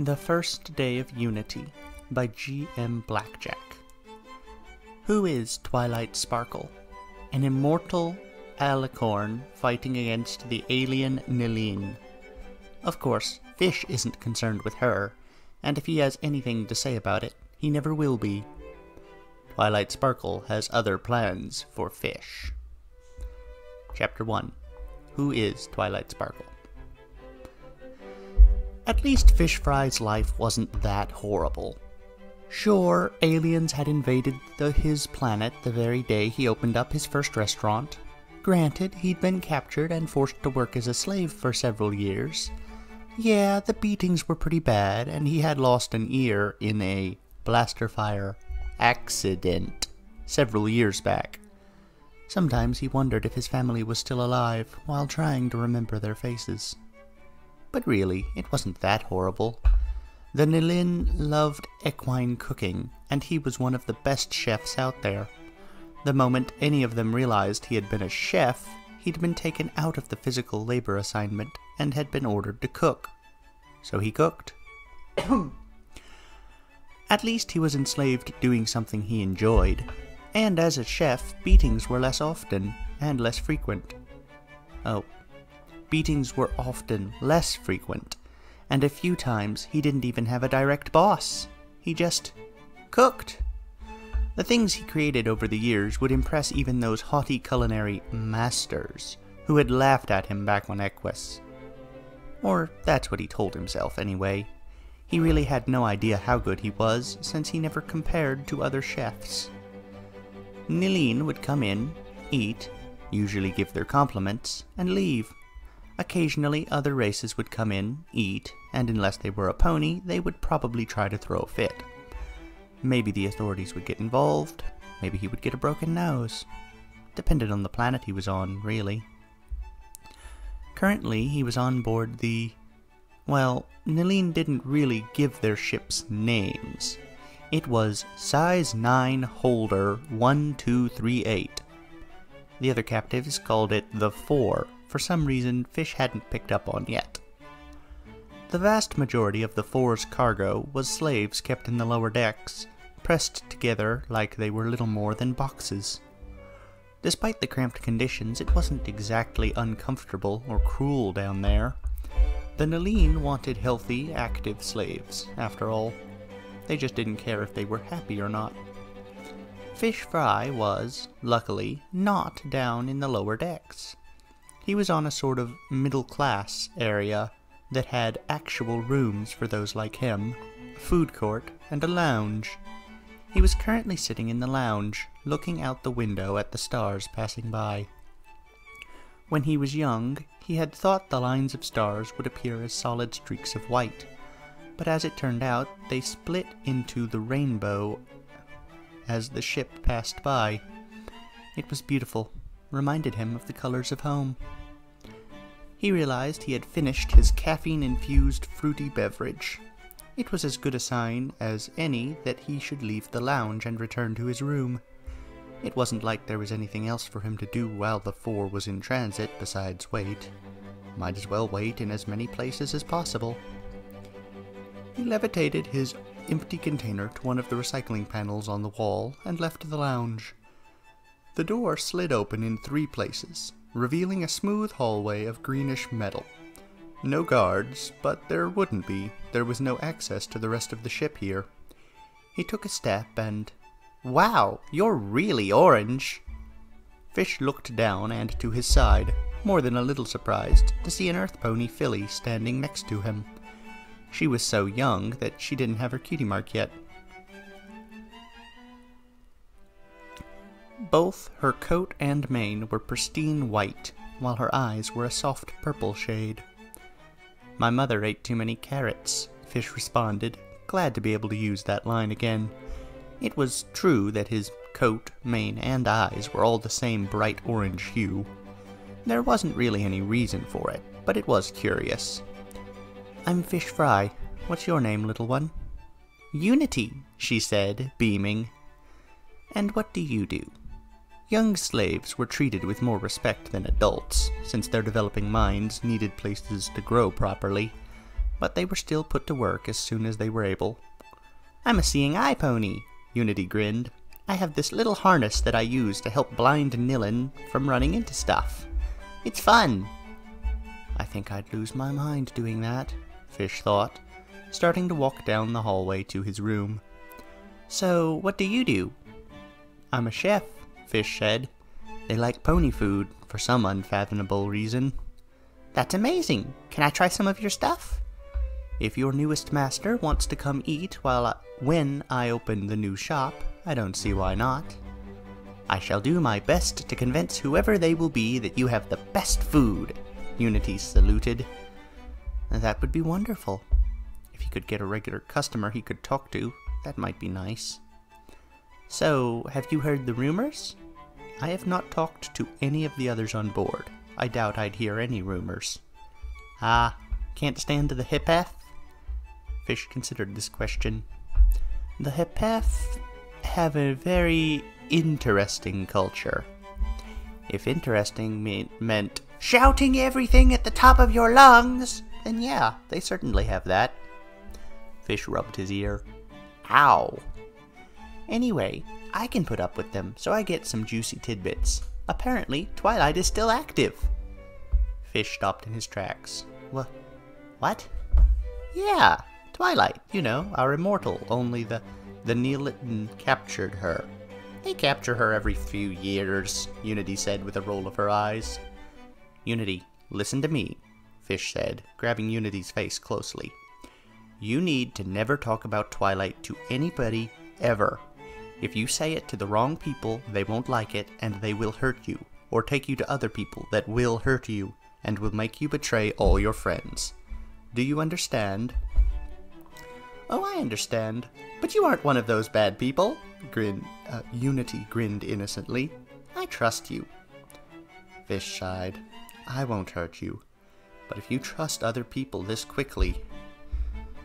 The First Day of Unity by G.M. Blackjack. Who is Twilight Sparkle? An immortal alicorn fighting against the alien Nillin. Of course, Fish isn't concerned with her, and if he has anything to say about it, he never will be. Twilight Sparkle has other plans for Fish. Chapter 1. Who is Twilight Sparkle? At least Fish Fry's life wasn't that horrible. Sure, aliens had invaded his planet the very day he opened up his first restaurant. Granted, he'd been captured and forced to work as a slave for several years. Yeah, the beatings were pretty bad, and he had lost an ear in a blaster fire accident several years back. Sometimes he wondered if his family was still alive while trying to remember their faces. But really, it wasn't that horrible. The Nillin loved equine cooking, and he was one of the best chefs out there. The moment any of them realized he had been a chef, he'd been taken out of the physical labor assignment and had been ordered to cook. So he cooked. At least he was enslaved doing something he enjoyed, and as a chef, beatings were less often and less frequent. Beatings were often less frequent, and a few times he didn't even have a direct boss. He just cooked. The things he created over the years would impress even those haughty culinary masters who had laughed at him back on Equus. Or that's what he told himself anyway. He really had no idea how good he was, since he never compared to other chefs. Nillin would come in, eat, usually give their compliments, and leave. Occasionally other races would come in, eat, and unless they were a pony, they would probably try to throw a fit. Maybe the authorities would get involved, maybe he would get a broken nose. Depended on the planet he was on, really. Currently, he was on board the... Well, Nillin didn't really give their ships names. It was Size 9 Holder 1238. The other captives called it the 4, for some reason Fish hadn't picked up on yet. The vast majority of the 4's cargo was slaves kept in the lower decks, pressed together like they were little more than boxes. Despite the cramped conditions, it wasn't exactly uncomfortable or cruel down there. The Nillin wanted healthy, active slaves, after all. They just didn't care if they were happy or not. Fish Fry was, luckily, not down in the lower decks. He was on a sort of middle-class area that had actual rooms for those like him, a food court, and a lounge. He was currently sitting in the lounge, looking out the window at the stars passing by. When he was young, he had thought the lines of stars would appear as solid streaks of white, but as it turned out, they split into the rainbow as the ship passed by. It was beautiful, reminded him of the colors of home. He realized he had finished his caffeine-infused fruity beverage. It was as good a sign as any that he should leave the lounge and return to his room. It wasn't like there was anything else for him to do while the 4 was in transit besides wait. Might as well wait in as many places as possible. He levitated his empty container to one of the recycling panels on the wall and left the lounge. The door slid open in 3 places, revealing a smooth hallway of greenish metal. No guards, but there wouldn't be. There was no access to the rest of the ship here. He took a step and... Wow, you're really orange! Fish looked down and to his side, more than a little surprised to see an Earth Pony filly standing next to him. She was so young that she didn't have her cutie mark yet. Both her coat and mane were pristine white, while her eyes were a soft purple shade. "My mother ate too many carrots," Fish responded, glad to be able to use that line again. It was true that his coat, mane, and eyes were all the same bright orange hue. There wasn't really any reason for it, but it was curious. "I'm Fish Fry. What's your name, little one?" "Unity," she said, beaming. "And what do you do?" Young slaves were treated with more respect than adults, since their developing minds needed places to grow properly. but they were still put to work as soon as they were able. "I'm a seeing eye pony," Unity grinned. "I have this little harness that I use to help blind Nillin from running into stuff. It's fun." "I think I'd lose my mind doing that," Fish thought, starting to walk down the hallway to his room. "So, what do you do?" "I'm a chef," Fish said. "They like pony food for some unfathomable reason." "That's amazing. Can I try some of your stuff?" "If your newest master wants to come eat when I open the new shop, I don't see why not." "I shall do my best to convince whoever they will be that you have the best food," Unity saluted. "That would be wonderful. If he could get a regular customer he could talk to, that might be nice." "So, have you heard the rumors?" "I have not talked to any of the others on board. I doubt I'd hear any rumors." "Ah, can't stand the Hippeth?" Fish considered this question. "The Hippeth have a very interesting culture." If interesting meant shouting everything at the top of your lungs, then yeah, they certainly have that. Fish rubbed his ear. "Ow." "Anyway, I can put up with them, so I get some juicy tidbits. Apparently, Twilight is still active." Fish stopped in his tracks. What? "Yeah, Twilight, you know, our immortal, only the Nillin captured her." "They capture her every few years," Unity said with a roll of her eyes. "Unity, listen to me," Fish said, grabbing Unity's face closely. "You need to never talk about Twilight to anybody, ever. If you say it to the wrong people, they won't like it, and they will hurt you, or take you to other people that will hurt you, and will make you betray all your friends. Do you understand?" "Oh, I understand. But you aren't one of those bad people," Unity grinned innocently. "I trust you." Fish sighed. "I won't hurt you. But if you trust other people this quickly,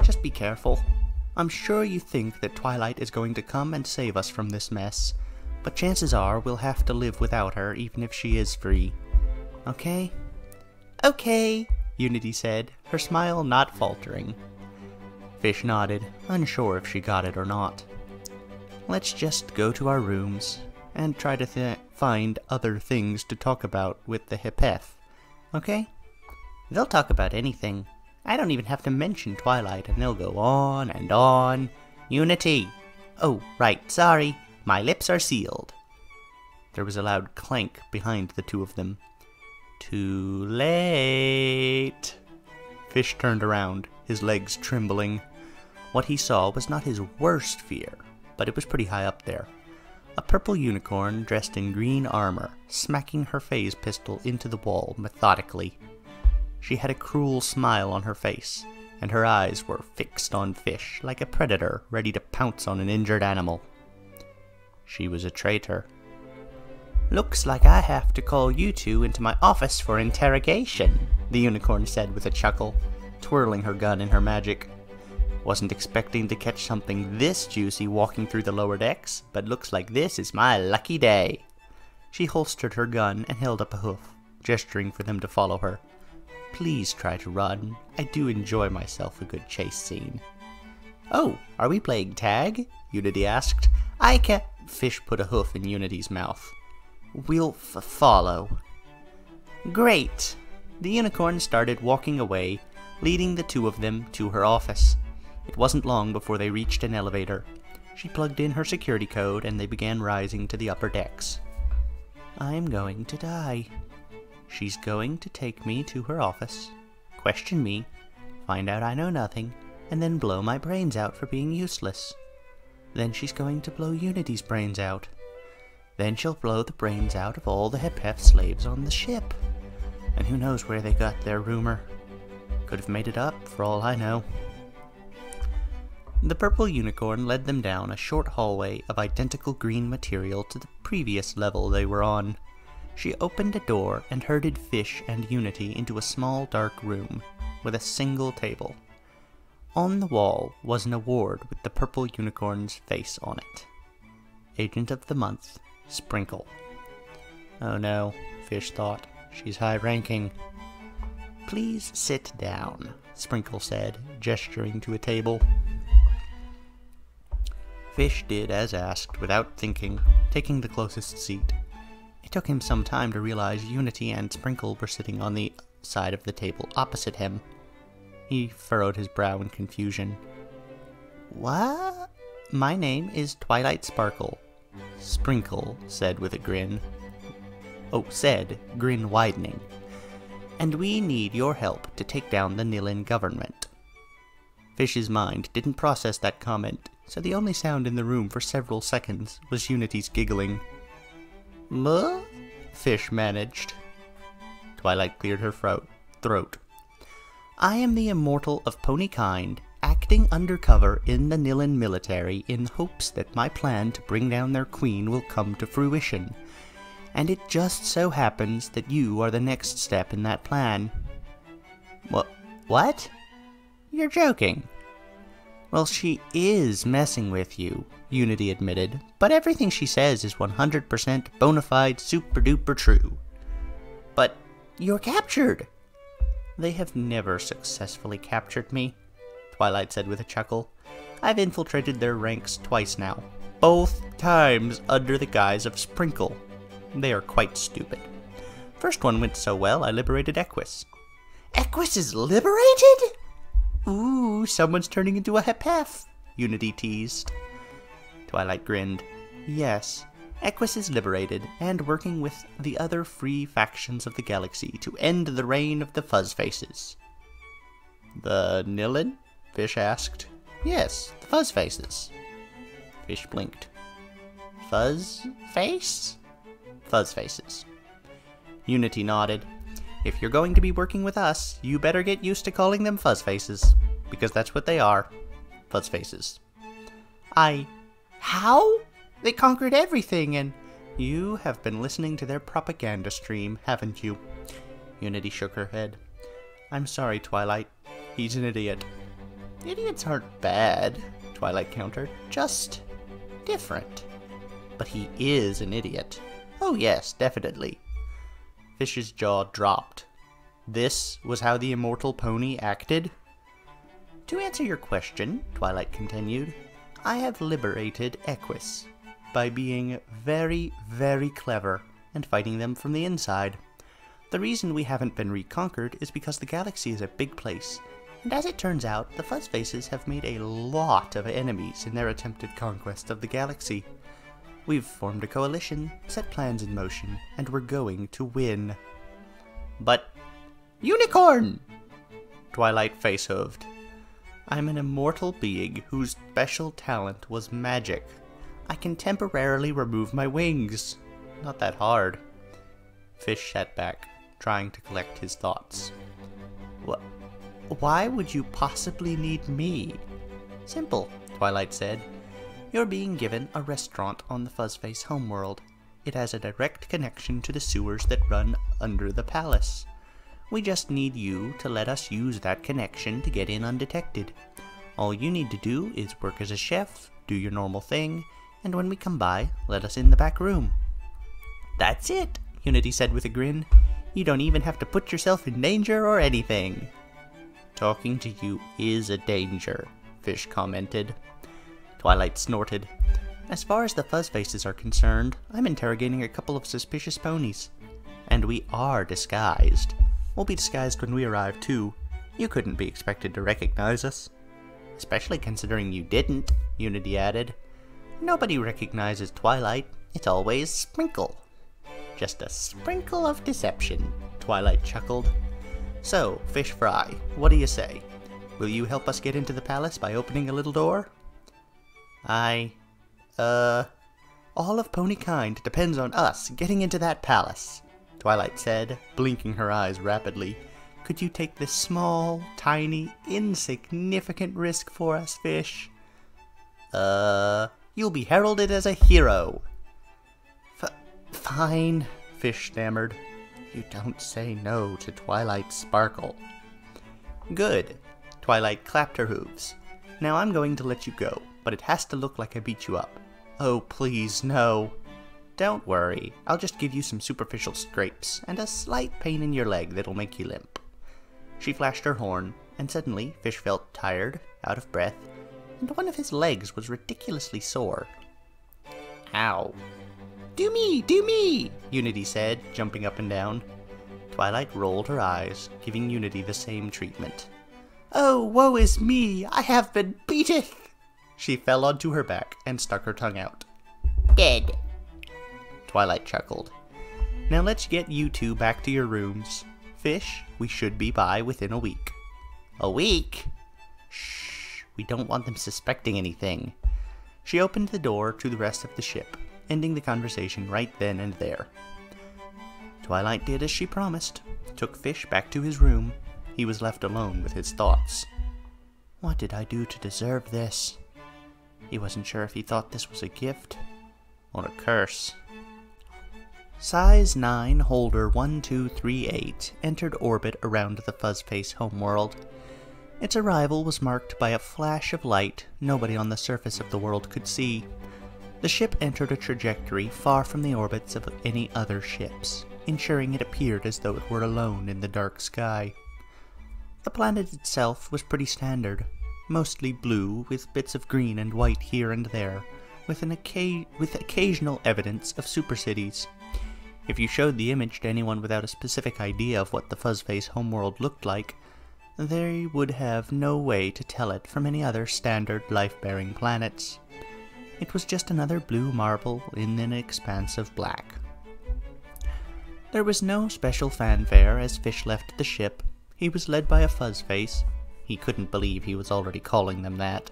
just be careful. I'm sure you think that Twilight is going to come and save us from this mess, but chances are we'll have to live without her even if she is free. Okay?" "Okay," Unity said, her smile not faltering. Fish nodded, unsure if she got it or not. "Let's just go to our rooms and try to find other things to talk about with the Hippeth, okay?" "They'll talk about anything. I don't even have to mention Twilight, and they'll go on and on. Unity! Oh, right, sorry. My lips are sealed." There was a loud clank behind the two of them. "Too late." Fish turned around, his legs trembling. What he saw was not his worst fear, but it was pretty high up there. A purple unicorn dressed in green armor, smacking her phase pistol into the wall methodically. She had a cruel smile on her face, and her eyes were fixed on Fish like a predator ready to pounce on an injured animal. She was a traitor. "Looks like I have to call you two into my office for interrogation," the unicorn said with a chuckle, twirling her gun in her magic. "Wasn't expecting to catch something this juicy walking through the lower decks, but looks like this is my lucky day." She holstered her gun and held up a hoof, gesturing for them to follow her. "Please try to run. I do enjoy myself a good chase scene." "Oh, are we playing tag?" Unity asked. "I can't—" Fish put a hoof in Unity's mouth. "We'll follow." "Great!" The unicorn started walking away, leading the two of them to her office. It wasn't long before they reached an elevator. She plugged in her security code and they began rising to the upper decks. "I'm going to die. She's going to take me to her office, question me, find out I know nothing, and then blow my brains out for being useless. Then she's going to blow Unity's brains out. Then she'll blow the brains out of all the Hippeth slaves on the ship. And who knows where they got their rumor. Could have made it up, for all I know." The purple unicorn led them down a short hallway of identical green material to the previous level they were on. She opened a door and herded Fish and Unity into a small dark room with a single table. On the wall was an award with the purple unicorn's face on it. Agent of the Month, Sprinkle. "Oh no," Fish thought. "She's high-ranking." "Please sit down," Sprinkle said, gesturing to a table. Fish did as asked, without thinking, taking the closest seat. It took him some time to realize Unity and Sprinkle were sitting on the side of the table opposite him. He furrowed his brow in confusion. "What? My name is Twilight Sparkle," Sprinkle said with a grin. Oh, said, grin widening. "And we need your help to take down the Nillin government." Fish's mind didn't process that comment, so the only sound in the room for several seconds was Unity's giggling. "Muh?" Fish managed. Twilight cleared her throat. "I am the immortal of pony kind, acting undercover in the Nillin military in hopes that my plan to bring down their queen will come to fruition. And it just so happens that you are the next step in that plan." What? You're joking." "Well, she is messing with you," Unity admitted, "but everything she says is 100% bona fide super duper true." "But you're captured." "They have never successfully captured me," Twilight said with a chuckle. "I've infiltrated their ranks twice now, both times under the guise of Sprinkle. They are quite stupid. First one went so well, I liberated Equus." "Equus is liberated?" "Ooh, someone's turning into a hepef," Unity teased. Twilight grinned. "Yes, Equus is liberated, and working with the other free factions of the galaxy to end the reign of the Fuzzfaces." "The Nillin?" Fish asked. "Yes, the Fuzzfaces." Fish blinked. "Fuzzface?" "Fuzzfaces." Unity nodded. "If you're going to be working with us, you better get used to calling them Fuzzfaces, because that's what they are. Fuzzfaces." How? They conquered everything and... "You have been listening to their propaganda stream, haven't you?" Unity shook her head. "I'm sorry, Twilight. He's an idiot." "Idiots aren't bad," Twilight countered. "Just different." "But he is an idiot." "Oh yes, definitely." Fish's jaw dropped. This was how the immortal pony acted? "To answer your question," Twilight continued, "I have liberated Equus by being very, very clever and fighting them from the inside. The reason we haven't been reconquered is because the galaxy is a big place, and as it turns out, the Fuzzfaces have made a lot of enemies in their attempted conquest of the galaxy. We've formed a coalition, set plans in motion, and we're going to win." "But... unicorn!" Twilight face-hooved. "I'm an immortal being whose special talent was magic. I can temporarily remove my wings. Not that hard." Fish sat back, trying to collect his thoughts. Why would you possibly need me?" "Simple," Twilight said. "You're being given a restaurant on the Fuzzface homeworld. It has a direct connection to the sewers that run under the palace. We just need you to let us use that connection to get in undetected. All you need to do is work as a chef, do your normal thing, and when we come by, let us in the back room." "That's it," Unity said with a grin. "You don't even have to put yourself in danger or anything." "Talking to you is a danger," Fish commented. Twilight snorted. "As far as the Fuzzfaces are concerned, I'm interrogating a couple of suspicious ponies. And we are disguised. We'll be disguised when we arrive, too. You couldn't be expected to recognize us." "Especially considering you didn't," Unity added. "Nobody recognizes Twilight. It's always Sprinkle." "Just a sprinkle of deception," Twilight chuckled. "So, Fish Fry, what do you say? Will you help us get into the palace by opening a little door?" All of ponykind depends on us getting into that palace," Twilight said, blinking her eyes rapidly. "Could you take this small, tiny, insignificant risk for us, Fish?" You'll be heralded as a hero." Fine," Fish stammered. "You don't say no to Twilight Sparkle." "Good." Twilight clapped her hooves. "Now I'm going to let you go, but it has to look like I beat you up." "Oh, please, no." "Don't worry, I'll just give you some superficial scrapes, and a slight pain in your leg that'll make you limp." She flashed her horn, and suddenly Fish felt tired, out of breath, and one of his legs was ridiculously sore. Ow. Do me, Unity said, jumping up and down. Twilight rolled her eyes, giving Unity the same treatment. Oh, woe is me, I have been beaten! She fell onto her back and stuck her tongue out. Dead. Twilight chuckled. Now let's get you two back to your rooms. Fish, we should be by within a week. A week? Shh, we don't want them suspecting anything. She opened the door to the rest of the ship, ending the conversation right then and there. Twilight did as she promised, took Fish back to his room. He was left alone with his thoughts. What did I do to deserve this? He wasn't sure if he thought this was a gift or a curse. Size 9 Holder 1238 entered orbit around the Fuzzface homeworld. Its arrival was marked by a flash of light nobody on the surface of the world could see. The ship entered a trajectory far from the orbits of any other ships, ensuring it appeared as though it were alone in the dark sky. The planet itself was pretty standard, mostly blue with bits of green and white here and there, with occasional evidence of supercities. If you showed the image to anyone without a specific idea of what the Fuzzface homeworld looked like, they would have no way to tell it from any other standard life-bearing planets. It was just another blue marble in an expanse of black. There was no special fanfare as Fish left the ship. He was led by a Fuzzface, he couldn't believe he was already calling them that,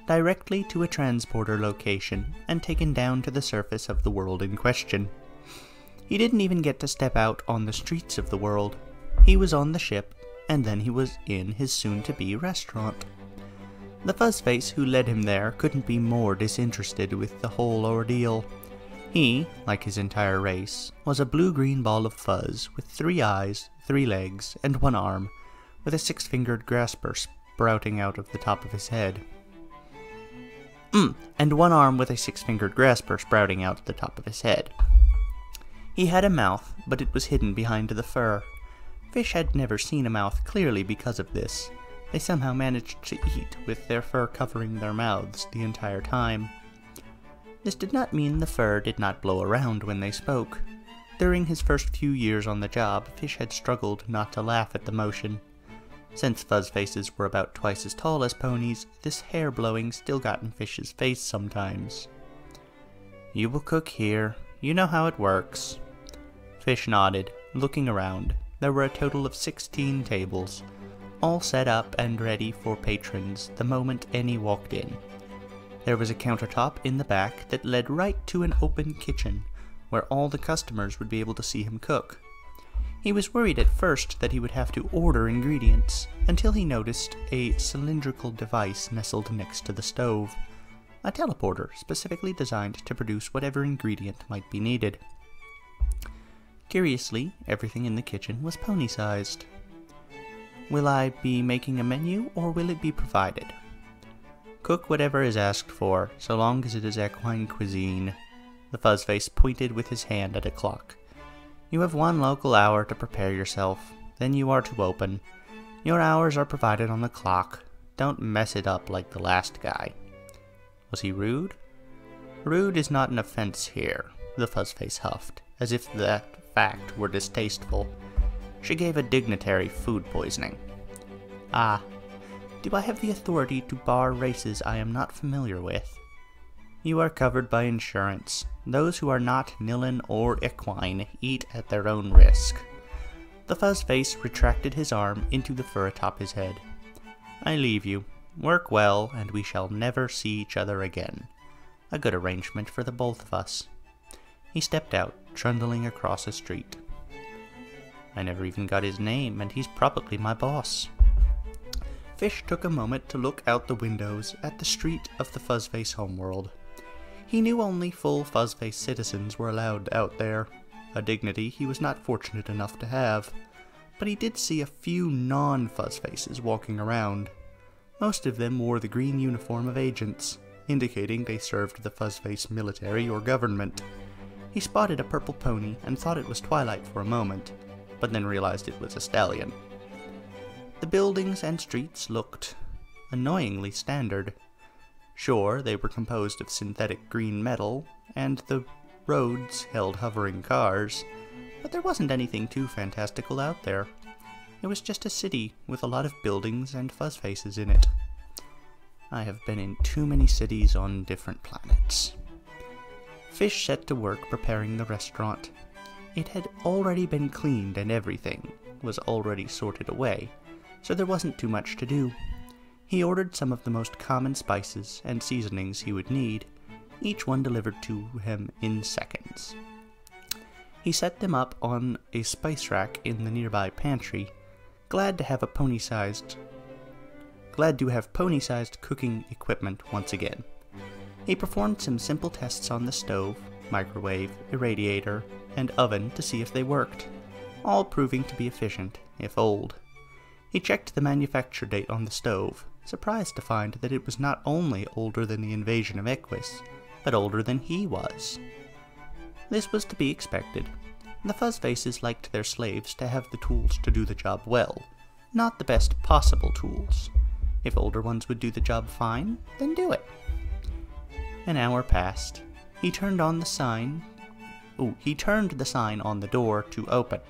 directly to a transporter location and taken down to the surface of the world in question. He didn't even get to step out on the streets of the world. He was on the ship, and then he was in his soon-to-be restaurant. The Fuzzface who led him there couldn't be more disinterested with the whole ordeal. He, like his entire race, was a blue-green ball of fuzz with 3 eyes, 3 legs, and 1 arm, with a 6-fingered grasper sprouting out of the top of his head. And 1 arm with a 6-fingered grasper sprouting out of the top of his head. He had a mouth, but it was hidden behind the fur. Fish had never seen a mouth clearly because of this. They somehow managed to eat with their fur covering their mouths the entire time. This did not mean the fur did not blow around when they spoke. During his first few years on the job, Fish had struggled not to laugh at the motion. Since Fuzzfaces were about twice as tall as ponies, this hair blowing still got in Fish's face sometimes. You will cook here. You know how it works. Fish nodded, looking around. There were a total of 16 tables, all set up and ready for patrons the moment any walked in. There was a countertop in the back that led right to an open kitchen, where all the customers would be able to see him cook. He was worried at first that he would have to order ingredients, until he noticed a cylindrical device nestled next to the stove. A teleporter specifically designed to produce whatever ingredient might be needed. Curiously, everything in the kitchen was pony-sized. Will I be making a menu, or will it be provided? Cook whatever is asked for, so long as it is equine cuisine. The Fuzzface pointed with his hand at a clock. You have 1 local hour to prepare yourself, then you are to open. Your hours are provided on the clock. Don't mess it up like the last guy. Was he rude? Rude is not an offense here, the Fuzzface huffed, as if that fact were distasteful. She gave a dignitary food poisoning. Ah, do I have the authority to bar races I am not familiar with? You are covered by insurance. Those who are not Nillin or equine eat at their own risk. The Fuzzface retracted his arm into the fur atop his head. I leave you. Work well, and we shall never see each other again. A good arrangement for the both of us. He stepped out, trundling across a street. I never even got his name, and he's probably my boss. Fish took a moment to look out the windows at the street of the Fuzzface homeworld. He knew only full Fuzzface citizens were allowed out there, a dignity he was not fortunate enough to have, but he did see a few non-Fuzzfaces walking around. Most of them wore the green uniform of agents, indicating they served the Fuzzface military or government. He spotted a purple pony and thought it was Twilight for a moment, but then realized it was a stallion. The buildings and streets looked annoyingly standard. Sure, they were composed of synthetic green metal, and the roads held hovering cars, but there wasn't anything too fantastical out there. It was just a city with a lot of buildings and Fuzzfaces in it. I have been in too many cities on different planets. Fish set to work preparing the restaurant. It had already been cleaned and everything was already sorted away, so there wasn't too much to do. He ordered some of the most common spices and seasonings he would need, each one delivered to him in seconds. He set them up on a spice rack in the nearby pantry, glad to have pony-sized cooking equipment once again. He performed some simple tests on the stove, microwave, irradiator, and oven to see if they worked, all proving to be efficient, if old. He checked the manufacture date on the stove, surprised to find that it was not only older than the invasion of Equus, but older than he was. This was to be expected. The Fuzzfaces liked their slaves to have the tools to do the job well, not the best possible tools. If older ones would do the job fine, then do it. An hour passed. He turned the sign on the door to open.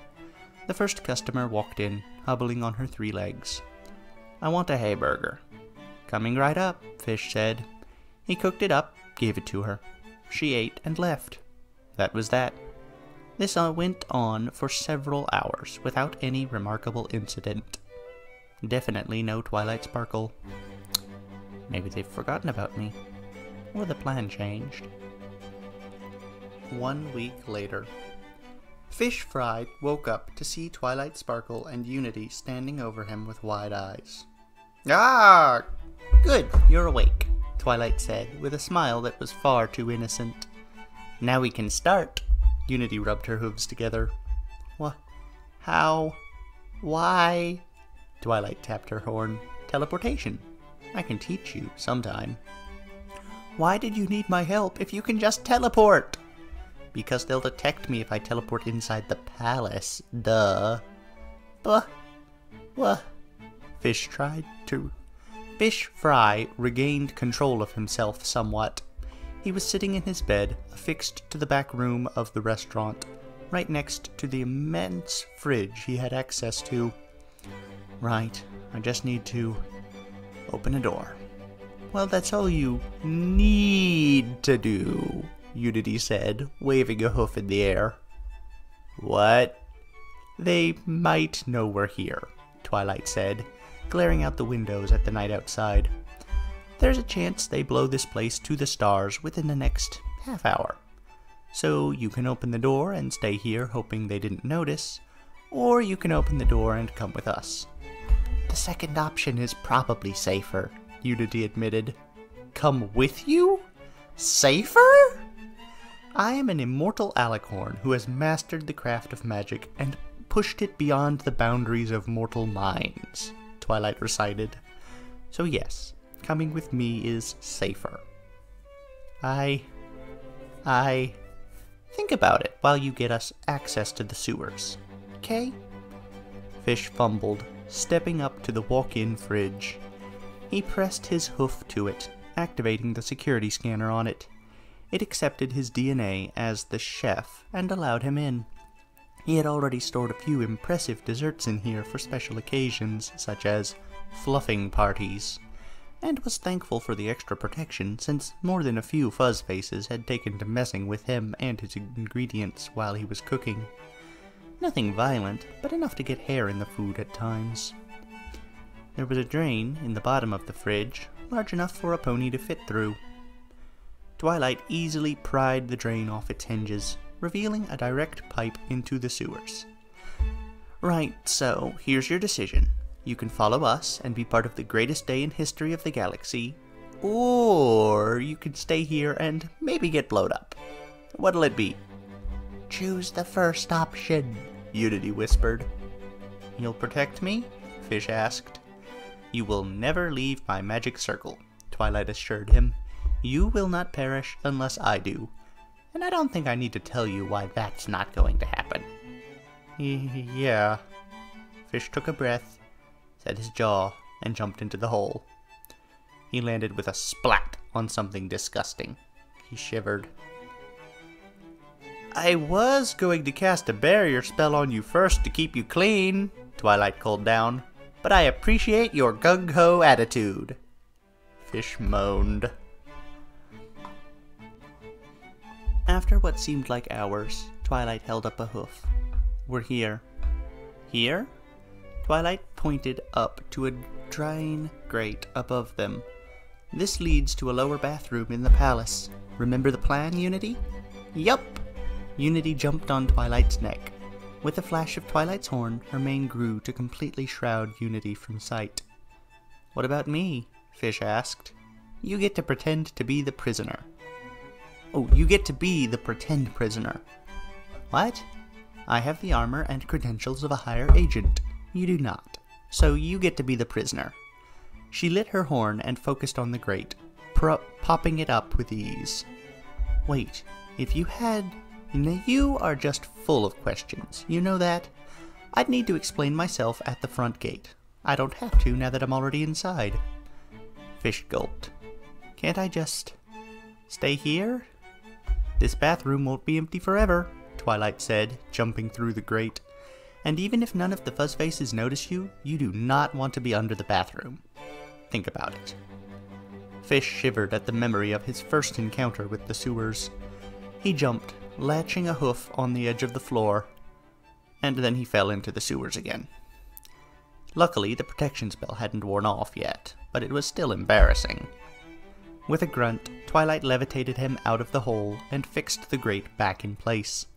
The first customer walked in, hobbling on her 3 legs. "I want a hamburger." "Coming right up," Fish said. He cooked it up, gave it to her. She ate and left. That was that. This went on for several hours, without any remarkable incident. Definitely no Twilight Sparkle. Maybe they've forgotten about me. Or the plan changed. 1 week later. Fish Fry woke up to see Twilight Sparkle and Unity standing over him with wide eyes. "Ah! Good, you're awake," Twilight said, with a smile that was far too innocent. "Now we can start." Unity rubbed her hooves together. "What? How? Why?" Twilight tapped her horn. "Teleportation. I can teach you sometime." "Why did you need my help if you can just teleport?" "Because they'll detect me if I teleport inside the palace. Duh." "Buh. What?" Fish Fry regained control of himself somewhat. He was sitting in his bed, affixed to the back room of the restaurant, right next to the immense fridge he had access to. "Right, I just need to open a door." "Well, that's all you need to do," Unity said, waving a hoof in the air. "What?" "They might know we're here," Twilight said, glaring out the windows at the night outside. "There's a chance they blow this place to the stars within the next half hour. So you can open the door and stay here hoping they didn't notice, or you can open the door and come with us." "The second option is probably safer," Unity admitted. "Come with you? Safer?" "I am an immortal alicorn who has mastered the craft of magic and pushed it beyond the boundaries of mortal minds," Twilight recited. "So yes, coming with me is safer." I think about it while you get us access to the sewers, okay?" Fish fumbled, stepping up to the walk-in fridge. He pressed his hoof to it, activating the security scanner on it. It accepted his DNA as the chef and allowed him in. He had already stored a few impressive desserts in here for special occasions, such as fluffing parties, and was thankful for the extra protection since more than a few Fuzzfaces had taken to messing with him and his ingredients while he was cooking. Nothing violent, but enough to get hair in the food at times. There was a drain in the bottom of the fridge, large enough for a pony to fit through. Twilight easily pried the drain off its hinges, revealing a direct pipe into the sewers. "Right, so here's your decision. You can follow us and be part of the greatest day in history of the galaxy, or you can stay here and maybe get blowed up. What'll it be?" "Choose the first option," Unity whispered. "You'll protect me?" Fish asked. "You will never leave my magic circle," Twilight assured him. "You will not perish unless I do, and I don't think I need to tell you why that's not going to happen." "Yeah." Fish took a breath. said his jaw, and jumped into the hole. He landed with a splat on something disgusting. He shivered. I was going to cast a barrier spell on you first to keep you clean, Twilight called down, but I appreciate your gung-ho attitude. Fish moaned. After what seemed like hours, Twilight held up a hoof. We're here. Here? Twilight pointed up to a drying grate above them. This leads to a lower bathroom in the palace. Remember the plan, Unity? Yup! Unity jumped on Twilight's neck. With a flash of Twilight's horn, her mane grew to completely shroud Unity from sight. What about me? Fish asked. You get to pretend to be the prisoner. Oh, you get to be the pretend prisoner. What? I have the armor and credentials of a higher agent. You do not. So you get to be the prisoner. She lit her horn and focused on the grate, popping it up with ease. Wait, if you had... You are just full of questions, you know that? I'd need to explain myself at the front gate. I don't have to now that I'm already inside. Fish gulped. Can't I just... stay here? This bathroom won't be empty forever, Twilight said, jumping through the grate. And even if none of the Fuzzfaces notice you, you do not want to be under the bathroom. Think about it. Fish shivered at the memory of his first encounter with the sewers. He jumped, latching a hoof on the edge of the floor, and then he fell into the sewers again. Luckily, the protection spell hadn't worn off yet, but it was still embarrassing. With a grunt, Twilight levitated him out of the hole and fixed the grate back in place.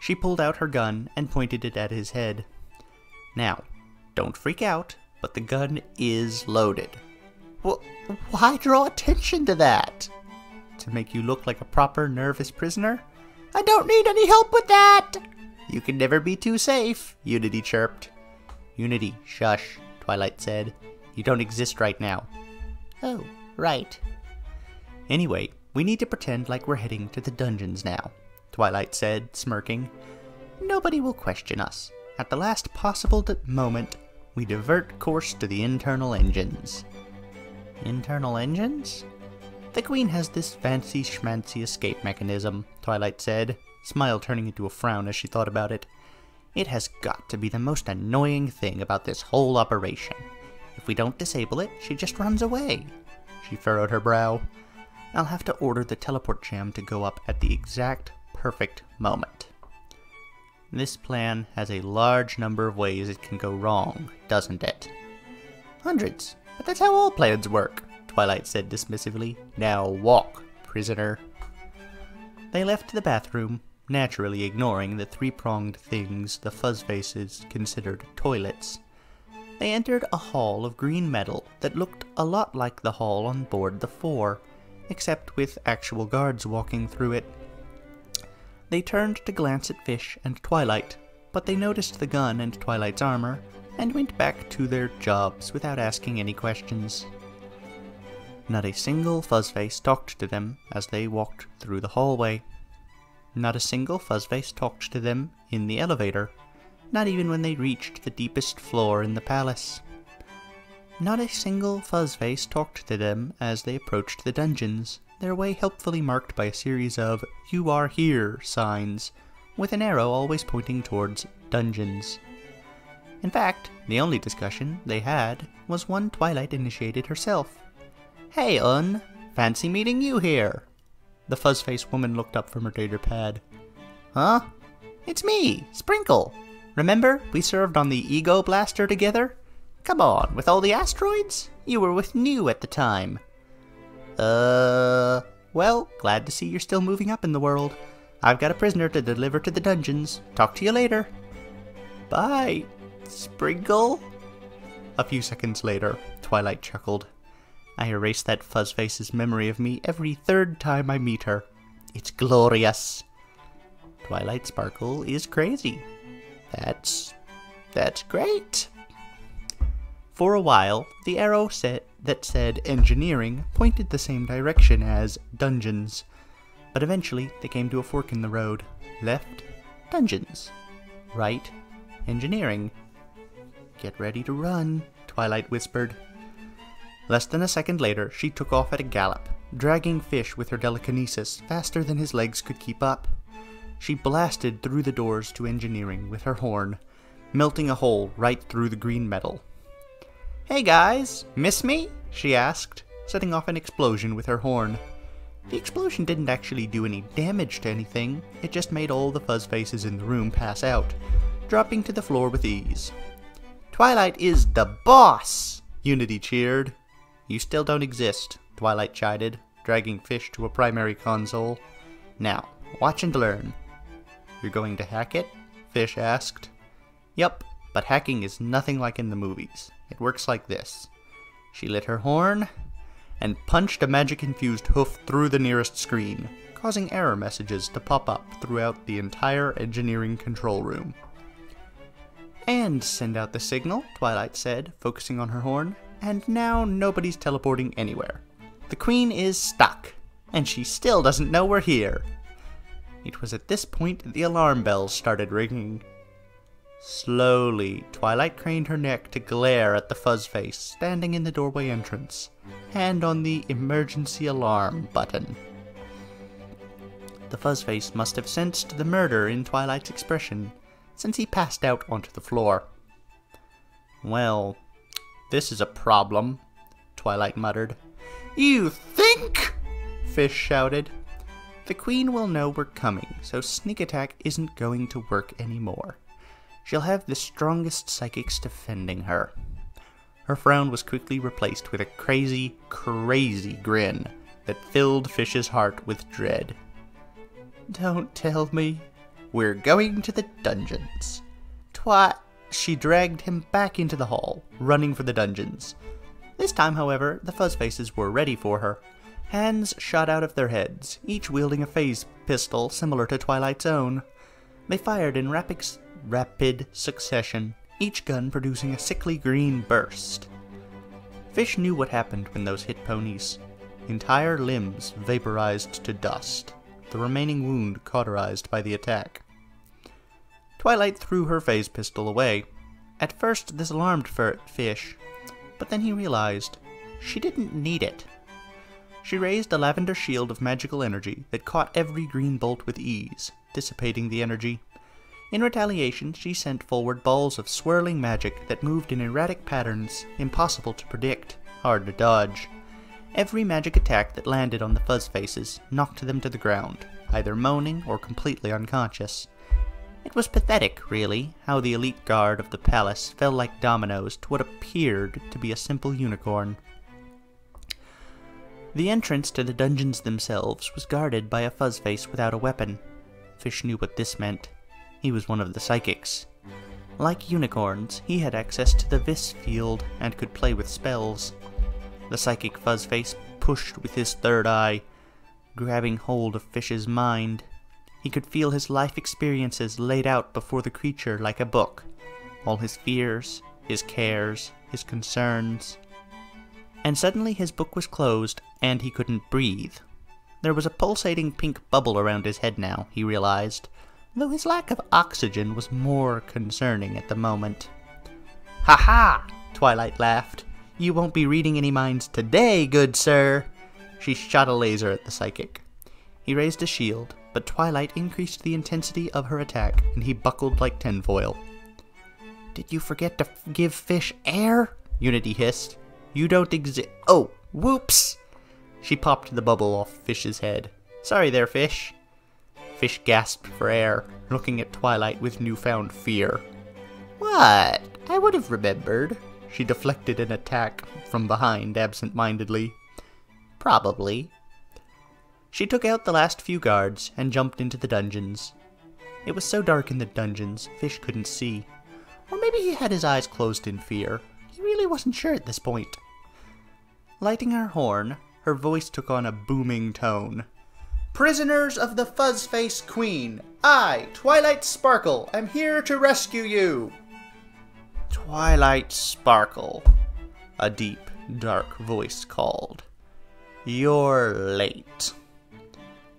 She pulled out her gun and pointed it at his head. Now, don't freak out, but the gun is loaded. Why draw attention to that? To make you look like a proper nervous prisoner? I don't need any help with that! You can never be too safe, Unity chirped. Unity, shush, Twilight said. You don't exist right now. Oh, right. Anyway, we need to pretend like we're heading to the dungeons now, Twilight said, smirking. Nobody will question us. At the last possible moment, we divert course to the internal engines. Internal engines? The Queen has this fancy schmancy escape mechanism, Twilight said, smile turning into a frown as she thought about it. It has got to be the most annoying thing about this whole operation. If we don't disable it, she just runs away. She furrowed her brow. I'll have to order the teleport jam to go up at the exact perfect moment. This plan has a large number of ways it can go wrong, doesn't it? Hundreds, but that's how all plans work, Twilight said dismissively. Now walk, prisoner. They left the bathroom, naturally ignoring the three-pronged things the Fuzzfaces considered toilets. They entered a hall of green metal that looked a lot like the hall on board the Four, except with actual guards walking through it. They turned to glance at Fish and Twilight, but they noticed the gun and Twilight's armor, and went back to their jobs without asking any questions. Not a single Fuzzface talked to them as they walked through the hallway. Not a single Fuzzface talked to them in the elevator, not even when they reached the deepest floor in the palace. Not a single Fuzzface talked to them as they approached the dungeons, their way helpfully marked by a series of "You are here" signs, with an arrow always pointing towards dungeons. In fact, the only discussion they had was one Twilight initiated herself. Hey, fancy meeting you here. The Fuzzface woman looked up from her data pad. Huh? It's me, Sprinkle. Remember, we served on the Ego Blaster together? Come on, with all the asteroids? You were with New at the time. Well, glad to see you're still moving up in the world. I've got a prisoner to deliver to the dungeons. Talk to you later. Bye, Sprinkle. A few seconds later, Twilight chuckled. I erase that Fuzzface's memory of me every third time I meet her. It's glorious. Twilight Sparkle is crazy. That's great. For a while, the arrow that said engineering pointed the same direction as dungeons, but eventually they came to a fork in the road. Left, dungeons. Right, engineering. Get ready to run, Twilight whispered. Less than a second later, she took off at a gallop, dragging Fish with her telekinesis faster than his legs could keep up. She blasted through the doors to engineering with her horn, melting a hole right through the green metal. "Hey guys, miss me?" she asked, setting off an explosion with her horn. The explosion didn't actually do any damage to anything, it just made all the Fuzzfaces in the room pass out, dropping to the floor with ease. "Twilight is the boss!" Unity cheered. "You still don't exist," Twilight chided, dragging Fish to a primary console. "Now, watch and learn." "You're going to hack it?" Fish asked. "Yup, but hacking is nothing like in the movies. It works like this." She lit her horn and punched a magic-infused hoof through the nearest screen, causing error messages to pop up throughout the entire engineering control room. "And send out the signal," Twilight said, focusing on her horn, "and now nobody's teleporting anywhere. The Queen is stuck, and she still doesn't know we're here." It was at this point the alarm bells started ringing. Slowly, Twilight craned her neck to glare at the Fuzzface standing in the doorway entrance, hand on the emergency alarm button. The Fuzzface must have sensed the murder in Twilight's expression, since he passed out onto the floor. "Well, this is a problem," Twilight muttered. "You think?" Fish shouted. "The Queen will know we're coming, so sneak attack isn't going to work anymore. She'll have the strongest psychics defending her." Her frown was quickly replaced with a crazy, crazy grin that filled Fish's heart with dread. "Don't tell me. We're going to the dungeons." She dragged him back into the hall, running for the dungeons. This time, however, the Fuzzfaces were ready for her. Hands shot out of their heads, each wielding a phase pistol similar to Twilight's own. They fired in rapid succession, each gun producing a sickly green burst. Fish knew what happened when those hit ponies. Entire limbs vaporized to dust, the remaining wound cauterized by the attack. Twilight threw her phase pistol away. At first this alarmed Fish, but then he realized she didn't need it. She raised a lavender shield of magical energy that caught every green bolt with ease, dissipating the energy. In retaliation, she sent forward balls of swirling magic that moved in erratic patterns, impossible to predict, hard to dodge. Every magic attack that landed on the Fuzzfaces knocked them to the ground, either moaning or completely unconscious. It was pathetic, really, how the elite guard of the palace fell like dominoes to what appeared to be a simple unicorn. The entrance to the dungeons themselves was guarded by a Fuzzface without a weapon. Fish knew what this meant. He was one of the psychics. Like unicorns, he had access to the Vis field and could play with spells. The psychic Fuzzface pushed with his third eye, grabbing hold of Fish's mind. He could feel his life experiences laid out before the creature like a book. All his fears, his cares, his concerns. And suddenly his book was closed, and he couldn't breathe. There was a pulsating pink bubble around his head now, he realized, though his lack of oxygen was more concerning at the moment. "Ha ha!" Twilight laughed. "You won't be reading any minds today, good sir!" She shot a laser at the psychic. He raised a shield, but Twilight increased the intensity of her attack, and he buckled like tinfoil. "Did you forget to give Fish air?" Unity hissed. "You don't exist— Oh, whoops!" She popped the bubble off Fish's head. "Sorry there, Fish." Fish gasped for air, looking at Twilight with newfound fear. "What? I would have remembered." She deflected an attack from behind absent-mindedly. "Probably." She took out the last few guards and jumped into the dungeons. It was so dark in the dungeons, Fish couldn't see. Or maybe he had his eyes closed in fear. He really wasn't sure at this point. Lighting her horn, her voice took on a booming tone. "Prisoners of the Fuzzface Queen, I, Twilight Sparkle, am here to rescue you!" "Twilight Sparkle," a deep, dark voice called. "You're late."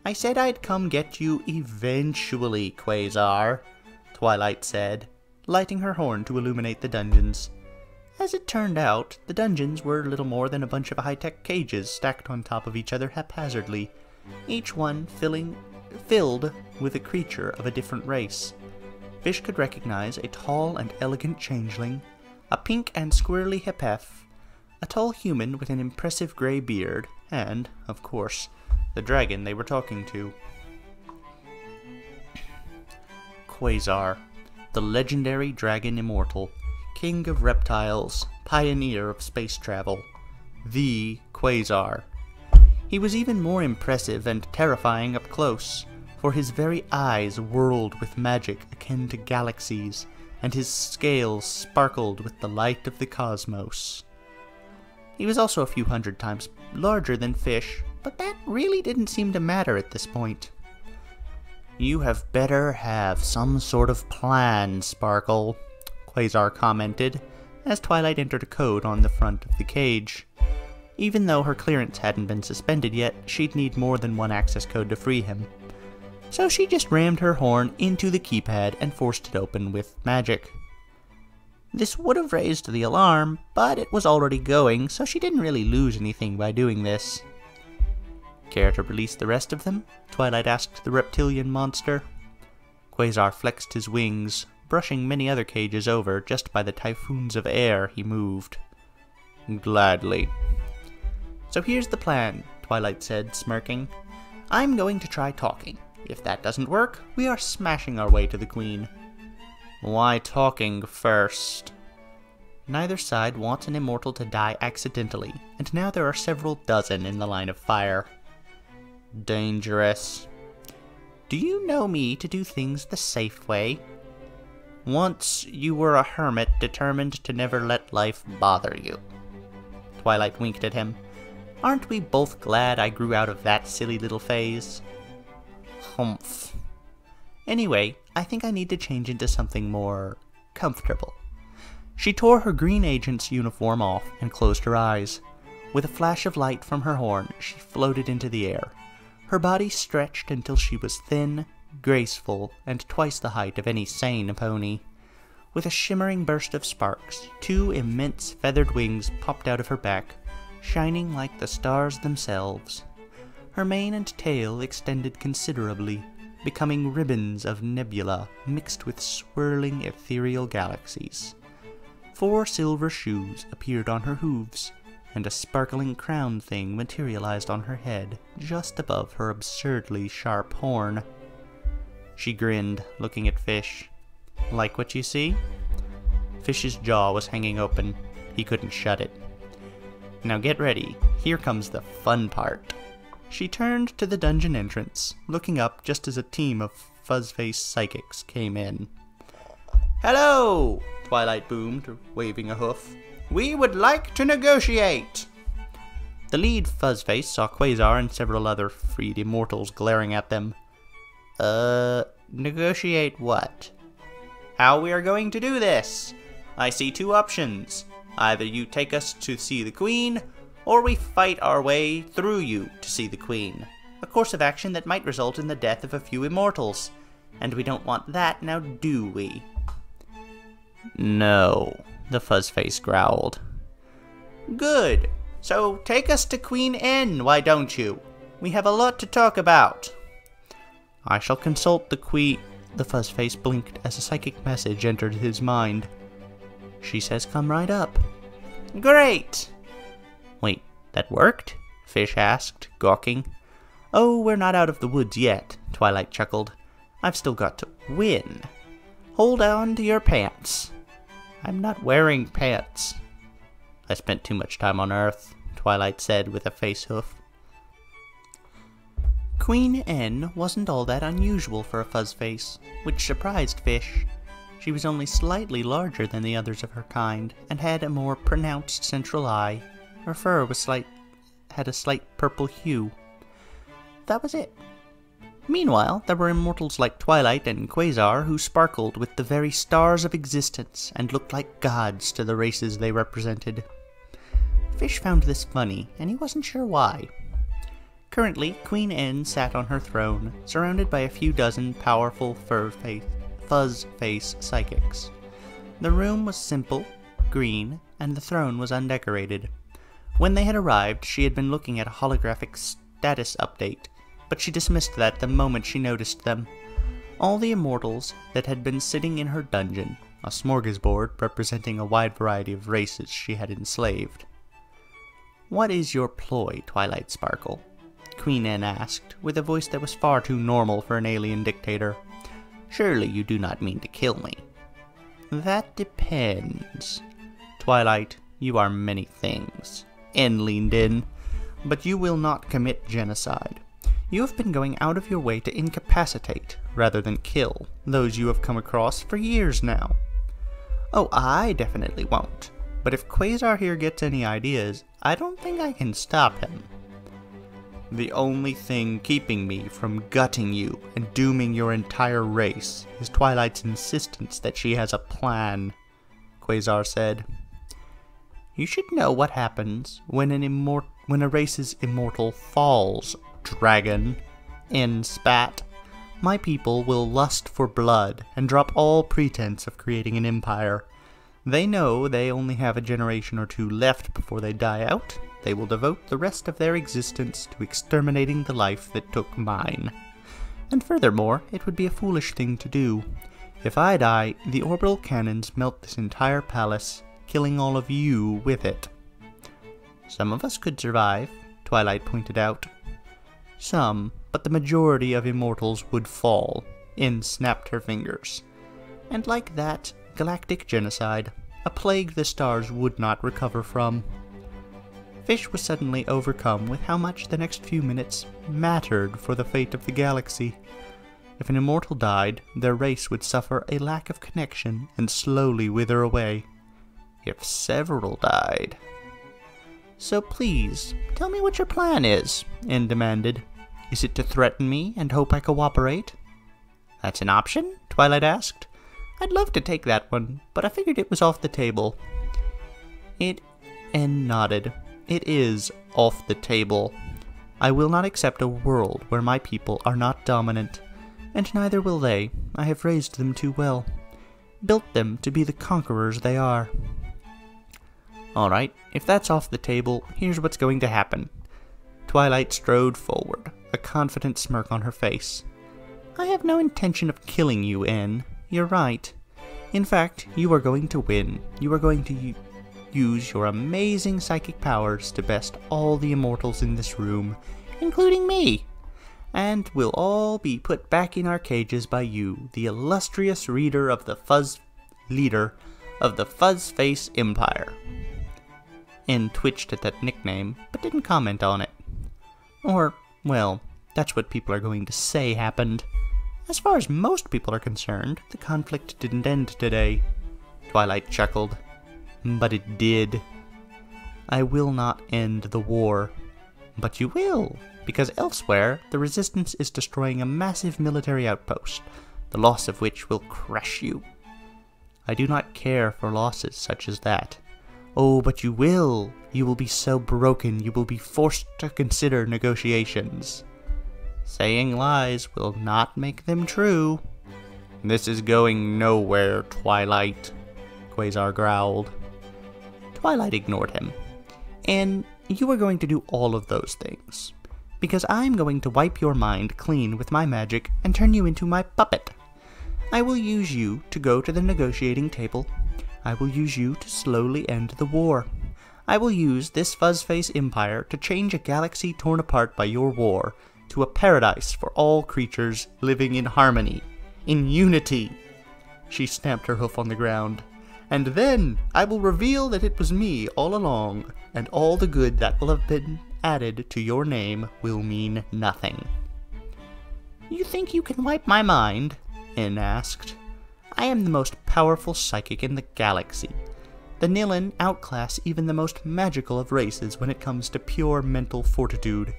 "I said I'd come get you eventually, Quasar," Twilight said, lighting her horn to illuminate the dungeons. As it turned out, the dungeons were little more than a bunch of high-tech cages stacked on top of each other haphazardly, each one filled with a creature of a different race. Fish could recognize a tall and elegant changeling, a pink and squirrely hippeth, a tall human with an impressive gray beard, and, of course, the dragon they were talking to. Quasar, the legendary dragon immortal, king of reptiles, pioneer of space travel. The Quasar. He was even more impressive and terrifying up close, for his very eyes whirled with magic akin to galaxies, and his scales sparkled with the light of the cosmos. He was also a few hundred times larger than Fish, but that really didn't seem to matter at this point. "You have better have some sort of plan, Sparkle," Quasar commented, as Twilight entered a code on the front of the cage. Even though her clearance hadn't been suspended yet, she'd need more than one access code to free him. So she just rammed her horn into the keypad and forced it open with magic. This would have raised the alarm, but it was already going, so she didn't really lose anything by doing this. "Care to release the rest of them?" Twilight asked the reptilian monster. Quasar flexed his wings, brushing many other cages over just by the typhoons of air he moved. "Gladly." "So here's the plan," Twilight said, smirking. "I'm going to try talking. If that doesn't work, we are smashing our way to the Queen." "Why talking first?" Neither side wants an immortal to die accidentally, and now there are several dozen in the line of fire. "Dangerous." "Do you know me to do things the safe way?" "Once you were a hermit determined to never let life bother you." Twilight winked at him. "Aren't we both glad I grew out of that silly little phase?" "Humph. Anyway, I think I need to change into something more comfortable." She tore her green agent's uniform off and closed her eyes. With a flash of light from her horn, she floated into the air. Her body stretched until she was thin, graceful, and twice the height of any sane pony. With a shimmering burst of sparks, two immense feathered wings popped out of her back, shining like the stars themselves. Her mane and tail extended considerably, becoming ribbons of nebula mixed with swirling ethereal galaxies. 4 silver shoes appeared on her hooves, and a sparkling crown thing materialized on her head, just above her absurdly sharp horn. She grinned, looking at Fish. "Like what you see?" Fish's jaw was hanging open. He couldn't shut it. "Now get ready. Here comes the fun part." She turned to the dungeon entrance, looking up just as a team of Fuzzface psychics came in. "Hello!" Twilight boomed, waving a hoof. "We would like to negotiate!" The lead Fuzzface saw Quasar and several other freed immortals glaring at them. Negotiate what?" "How we are going to do this. I see 2 options. Either you take us to see the Queen, or we fight our way through you to see the Queen. A course of action that might result in the death of a few immortals. And we don't want that, now do we?" "No," the Fuzzface growled. "Good. So take us to Queen N, why don't you? We have a lot to talk about." "I shall consult the Queen." The Fuzzface blinked as a psychic message entered his mind. "She says come right up." "Great!" "Wait, that worked?" Fish asked, gawking. "Oh, we're not out of the woods yet," Twilight chuckled. "I've still got to win. Hold on to your pants." "I'm not wearing pants." "I spent too much time on Earth," Twilight said with a face hoof. Queen N wasn't all that unusual for a Fuzzface, which surprised Fish. She was only slightly larger than the others of her kind, and had a more pronounced central eye. Her fur had a slight purple hue. That was it. Meanwhile, there were immortals like Twilight and Quasar who sparkled with the very stars of existence and looked like gods to the races they represented. Fish found this funny, and he wasn't sure why. Currently, Queen N sat on her throne, surrounded by a few dozen powerful Fuzzface psychics. The room was simple, green, and the throne was undecorated. When they had arrived, she had been looking at a holographic status update, but she dismissed that the moment she noticed them. All the immortals that had been sitting in her dungeon, a smorgasbord representing a wide variety of races she had enslaved. "What is your ploy, Twilight Sparkle?" Queen Anne asked, with a voice that was far too normal for an alien dictator. "Surely you do not mean to kill me." "That depends. Twilight, you are many things." Anne leaned in. "But you will not commit genocide. You have been going out of your way to incapacitate, rather than kill, those you have come across for years now." "Oh, I definitely won't. But if Quasar here gets any ideas, I don't think I can stop him." "The only thing keeping me from gutting you and dooming your entire race is Twilight's insistence that she has a plan," Quasar said. "You should know what happens when a race's immortal falls, dragon," N spat. "My people will lust for blood and drop all pretense of creating an empire. They know they only have a generation or two left before they die out. They will devote the rest of their existence to exterminating the life that took mine. And furthermore, it would be a foolish thing to do. If I die, the orbital cannons melt this entire palace, killing all of you with it." "Some of us could survive," Twilight pointed out. "Some, but the majority of immortals would fall," In snapped her fingers. "And like that, galactic genocide, a plague the stars would not recover from." Fish was suddenly overcome with how much the next few minutes mattered for the fate of the galaxy. If an immortal died, their race would suffer a lack of connection and slowly wither away. If several died... "So please, tell me what your plan is," N demanded. "Is it to threaten me and hope I cooperate?" "That's an option?" Twilight asked. "I'd love to take that one, but I figured it was off the table." N nodded. "It is off the table. I will not accept a world where my people are not dominant, and neither will they. I have raised them too well, built them to be the conquerors they are." "Alright, if that's off the table, here's what's going to happen." Twilight strode forward, a confident smirk on her face. "I have no intention of killing you, N. You're right. In fact, you are going to win. You are going to use your amazing psychic powers to best all the immortals in this room, including me. And we'll all be put back in our cages by you, the illustrious leader of the Fuzzface Empire." N twitched at that nickname, but didn't comment on it. Or, well, that's what people are going to say happened. As far as most people are concerned, the conflict didn't end today. Twilight chuckled. "But it did. I will not end the war. But you will, because elsewhere the Resistance is destroying a massive military outpost, the loss of which will crush you. I do not care for losses such as that. Oh, but you will. You will be so broken you will be forced to consider negotiations. Saying lies will not make them true." "This is going nowhere, Twilight," Quasar growled. Twilight ignored him. "And you are going to do all of those things, because I'm going to wipe your mind clean with my magic and turn you into my puppet. I will use you to go to the negotiating table. I will use you to slowly end the war. I will use this Fuzzface Empire to change a galaxy torn apart by your war to a paradise for all creatures living in harmony, in unity." She stamped her hoof on the ground. "And then I will reveal that it was me all along, and all the good that will have been added to your name will mean nothing." "You think you can wipe my mind?" N asked. "I am the most powerful psychic in the galaxy. The Nillin outclass even the most magical of races when it comes to pure mental fortitude,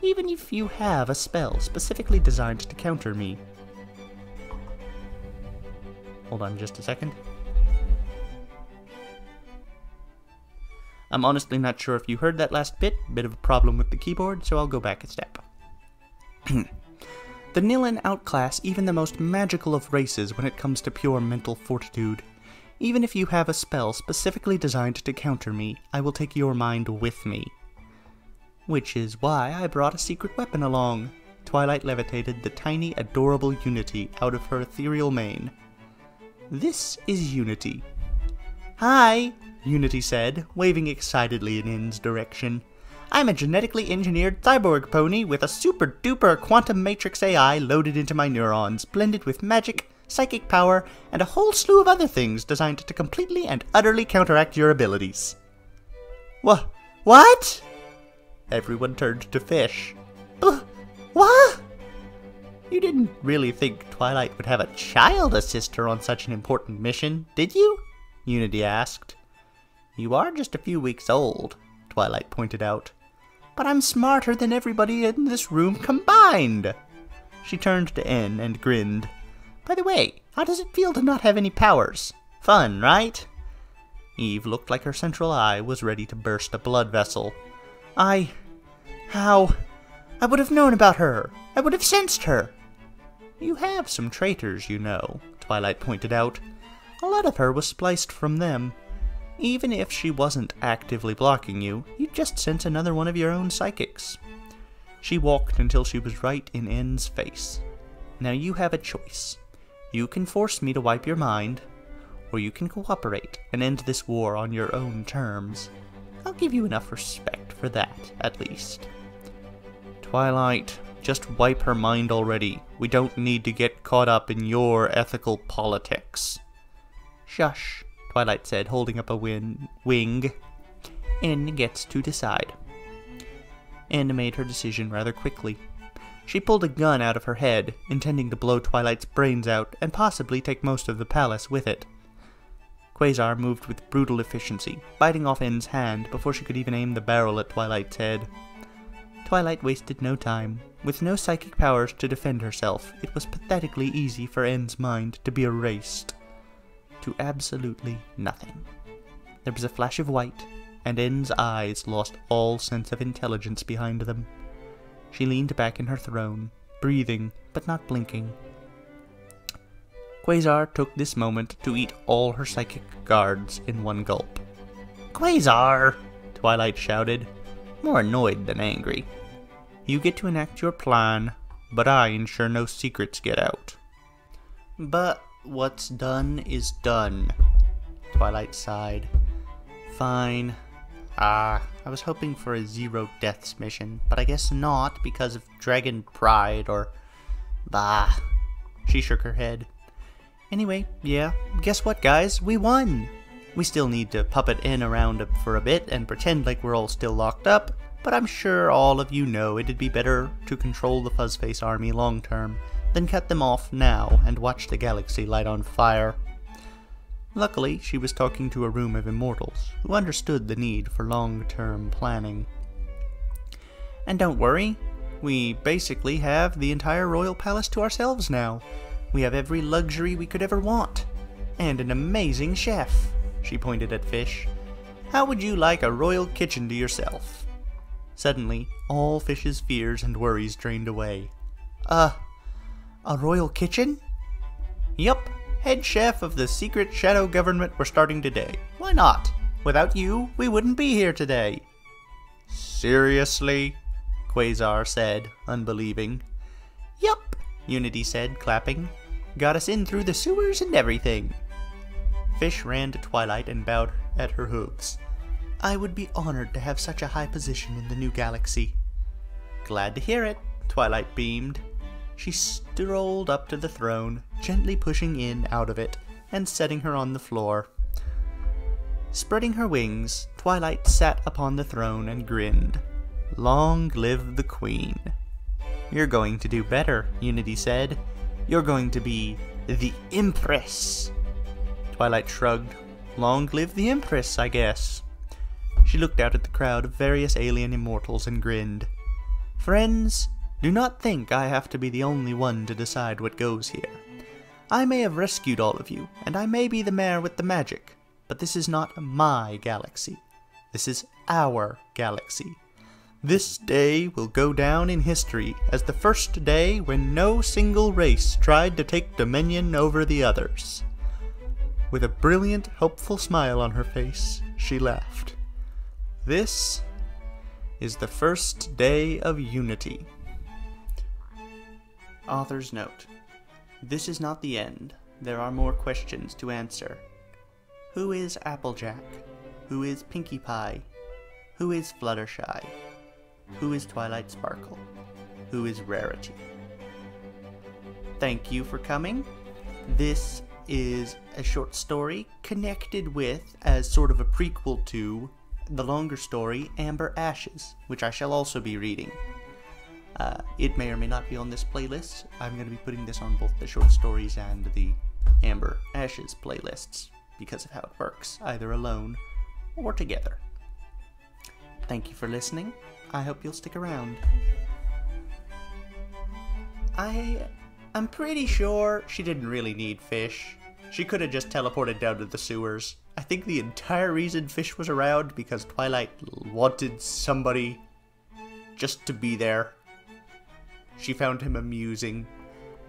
even if you have a spell specifically designed to counter me." Hold on just a second. I'm honestly not sure if you heard that last bit of a problem with the keyboard, so I'll go back a step. "The Nillin outclass even the most magical of races when it comes to pure mental fortitude, Even if you have a spell specifically designed to counter me, I will take your mind with me. Which is why I brought a secret weapon along. Twilight levitated the tiny, adorable Unity out of her ethereal mane. This is Unity. Hi, Unity said, waving excitedly in N's direction. I'm a genetically engineered cyborg pony with a super-duper quantum matrix AI loaded into my neurons, blended with magic, psychic power, and a whole slew of other things designed to completely and utterly counteract your abilities. What? Everyone turned to Fish. What? You didn't really think Twilight would have a child assist her on such an important mission, did you? Unity asked. You are just a few weeks old, Twilight pointed out. But I'm smarter than everybody in this room combined. She turned to N and grinned. By the way, how does it feel to not have any powers? Fun, right? Eve looked like her central eye was ready to burst a blood vessel. How? I would have known about her. I would have sensed her. You have some traitors, you know, Twilight pointed out. A lot of her was spliced from them. Even if she wasn't actively blocking you, you'd just sense another one of your own psychics. She walked until she was right in N's face. Now you have a choice. You can force me to wipe your mind, or you can cooperate and end this war on your own terms. I'll give you enough respect for that, at least. Twilight, just wipe her mind already. We don't need to get caught up in your ethical politics. Shush, Twilight said, holding up a wing. N gets to decide. N made her decision rather quickly. She pulled a gun out of her head, intending to blow Twilight's brains out and possibly take most of the palace with it. Quasar moved with brutal efficiency, biting off N's hand before she could even aim the barrel at Twilight's head. Twilight wasted no time. With no psychic powers to defend herself, it was pathetically easy for N's mind to be erased to absolutely nothing. There was a flash of white, and N's eyes lost all sense of intelligence behind them. She leaned back in her throne, breathing but not blinking. Quasar took this moment to eat all her psychic guards in one gulp. Quasar! Twilight shouted, more annoyed than angry. You get to enact your plan, but I ensure no secrets get out. But what's done is done, Twilight sighed. Fine. I was hoping for a zero deaths mission, but I guess not because of dragon pride or... Bah. She shook her head. Anyway, yeah, guess what, guys? We won! We still need to puppet N around for a bit and pretend like we're all still locked up, but I'm sure all of you know it'd be better to control the Fuzzface army long term than cut them off now and watch the galaxy light on fire. Luckily, she was talking to a room of immortals who understood the need for long-term planning. And don't worry, we basically have the entire royal palace to ourselves now. We have every luxury we could ever want. And an amazing chef, she pointed at Fish. How would you like a royal kitchen to yourself? Suddenly, all Fish's fears and worries drained away. A royal kitchen? Yup. Head chef of the secret shadow government we're starting today. Why not? Without you, we wouldn't be here today. Seriously? Quasar said, unbelieving. Yup, Unity said, clapping. Got us in through the sewers and everything. Fish ran to Twilight and bowed at her hooves. I would be honored to have such a high position in the new galaxy. Glad to hear it, Twilight beamed. She strolled up to the throne, gently pushing In out of it, and setting her on the floor. Spreading her wings, Twilight sat upon the throne and grinned. Long live the Queen. You're going to do better, Unity said. You're going to be the Empress. Twilight shrugged. Long live the Empress, I guess. She looked out at the crowd of various alien immortals and grinned. Friends, do not think I have to be the only one to decide what goes here. I may have rescued all of you, and I may be the mayor with the magic, but this is not my galaxy. This is our galaxy. This day will go down in history as the first day when no single race tried to take dominion over the others. With a brilliant, hopeful smile on her face, she laughed. This is the first day of Unity. Author's note. This is not the end. There are more questions to answer. Who is Applejack? Who is Pinkie Pie? Who is Fluttershy? Who is Twilight Sparkle? Who is Rarity? Thank you for coming. This is a short story connected with, as sort of a prequel to, the longer story Amber Ashes, which I shall also be reading. It may or may not be on this playlist. I'm going to be putting this on both the short stories and the Amber Ashes playlists because of how it works, either alone or together. Thank you for listening. I hope you'll stick around. I'm pretty sure she didn't really need Fish. She could have just teleported down to the sewers. I think the entire reason Fish was around because Twilight wanted somebody just to be there. She found him amusing.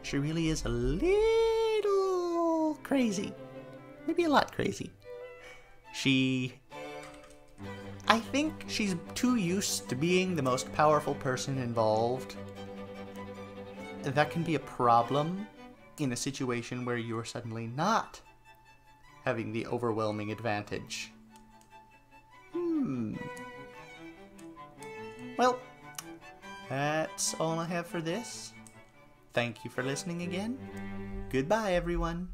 She really is a little crazy. Maybe a lot crazy. I think she's too used to being the most powerful person involved. That can be a problem in a situation where you're suddenly not having the overwhelming advantage. Well, that's all I have for this. Thank you for listening again. Goodbye, everyone.